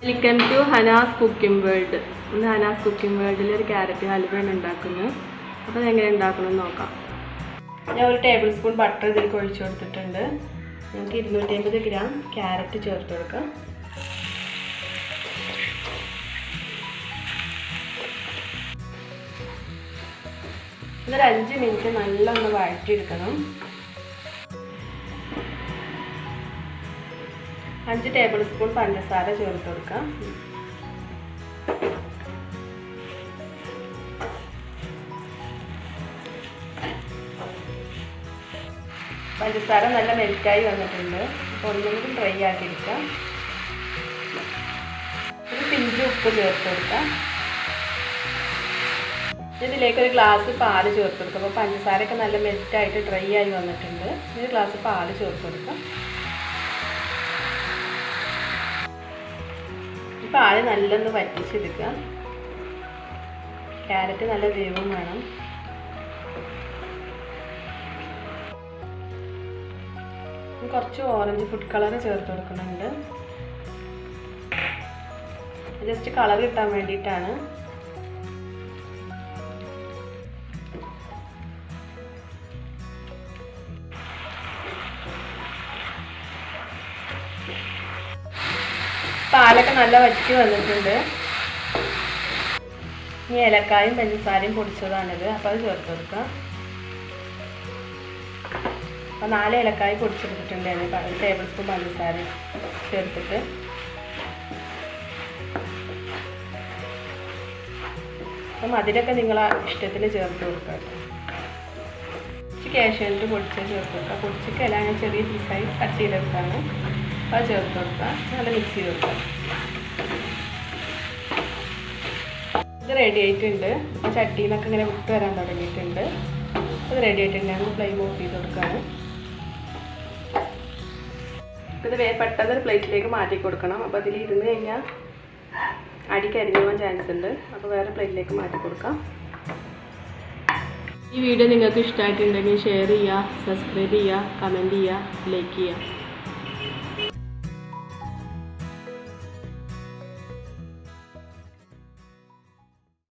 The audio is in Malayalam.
Welcome to Hana's cooking world. ഇന്ന് ഹനാസ് കുക്കിംഗ് വേൾഡിൽ ഒരു ക്യാരറ്റ് ഹൽവയാണ് ഉണ്ടാക്കുന്നത്. അപ്പോൾ അതെങ്ങനെ ഉണ്ടാക്കണമെന്ന് നോക്കാം. ഞാൻ 1 ടേബിൾ സ്പൂൺ ബട്ടർ ഇതിലേക്ക് ഒഴിച്ചു കൊടുത്തിട്ടുണ്ട്. നമുക്ക് 250 ഗ്രാം ക്യാരറ്റ് ചേർത്ത് കൊടുക്കാം. ഇതൊരു 5 മിനിറ്റ് നല്ലൊന്ന് വഴറ്റിയെടുക്കണം. 5 ടേബിൾ സ്പൂൺ പഞ്ചസാര ചേർത്ത് കൊടുക്കാം. പഞ്ചസാര നല്ല മെൽറ്റായി വന്നിട്ടുണ്ട്. അപ്പോൾ ഒന്നുകൂടി ഡ്രൈ ആക്കിയെടുക്കാം. ഒരു പിഞ്ച് ഉപ്പ് ചേർത്ത് കൊടുക്കാം. ഇതിലേക്ക് ഒരു ഗ്ലാസ് പാല് ചേർത്ത് കൊടുക്കാം. അപ്പോൾ പഞ്ചസാരയൊക്കെ നല്ല മെൽറ്റായിട്ട് ഡ്രൈ ആയി വന്നിട്ടുണ്ട്. ഒരു ഗ്ലാസ് പാല് ചേർത്ത് കൊടുക്കാം. പാല് നല്ലൊന്ന് വറ്റിച്ചെടുക്കുക. ക്യാരറ്റ് നല്ല വേവും വേണം. കുറച്ച് ഓറഞ്ച് ഫുഡ് കളർ ചേർത്ത് കൊടുക്കുന്നുണ്ട്. ജസ്റ്റ് കളർ കിട്ടാൻ വേണ്ടിയിട്ടാണ്. പാലൊക്കെ നല്ല വറ്റി വന്നിട്ടുണ്ട്. ഇനി ഏലക്കായും പഞ്ചസാരയും പൊടിച്ചതാണിത്. അപ്പോൾ അത് ചേർത്ത് കൊടുക്കാം. അപ്പോൾ 4 ഏലക്കായ പൊടിച്ചെടുത്തിട്ടുണ്ട്. 1 ടേബിൾ സ്പൂൺ പഞ്ചസാര ചേർത്തിട്ട് അപ്പം മധുരമൊക്കെ നിങ്ങളെ ഇഷ്ടത്തിന് ചേർത്ത് കൊടുക്കുക. കുറച്ച് കാഷ്യൂനട്ട് പൊടിച്ച് ചേർത്ത് കൊടുക്കുക. പൊടിച്ചിക്കല്ല, ഞാൻ ചെറിയ പീസായി കട്ട് ചെയ്തെടുത്താണ്. അപ്പോൾ അത് ചേർത്ത് കൊടുക്കുക. നല്ല മിക്സ് ചെയ്ത് കൊടുക്കുക. ഇത് റെഡി ആയിട്ടുണ്ട്. അപ്പോൾ ചട്ടിയിൽ നിന്നൊക്കെ ഇങ്ങനെ വിട്ട് വരാൻ തുടങ്ങിയിട്ടുണ്ട്. അത് റെഡി ആയിട്ടുണ്ട്. ഞങ്ങൾ ഫ്ലെയിം ഓഫ് ചെയ്ത് കൊടുക്കുകയാണ്. ഇത് പെട്ടെന്ന് ഒരു പ്ലേറ്റിലേക്ക് മാറ്റി കൊടുക്കണം. അപ്പോൾ അതിൽ ഇരുന്ന് കഴിഞ്ഞാൽ അടി കരിഞ്ഞു പോകാൻ ചാൻസ് ഉണ്ട്. അപ്പോൾ വേറെ പ്ലേറ്റിലേക്ക് മാറ്റി കൊടുക്കാം. ഈ വീഡിയോ നിങ്ങൾക്ക് ഇഷ്ടമായിട്ടുണ്ടെങ്കിൽ ഷെയർ ചെയ്യുക, സബ്സ്ക്രൈബ് ചെയ്യുക, കമൻറ്റ് ചെയ്യുക, ലൈക്ക് ചെയ്യുക.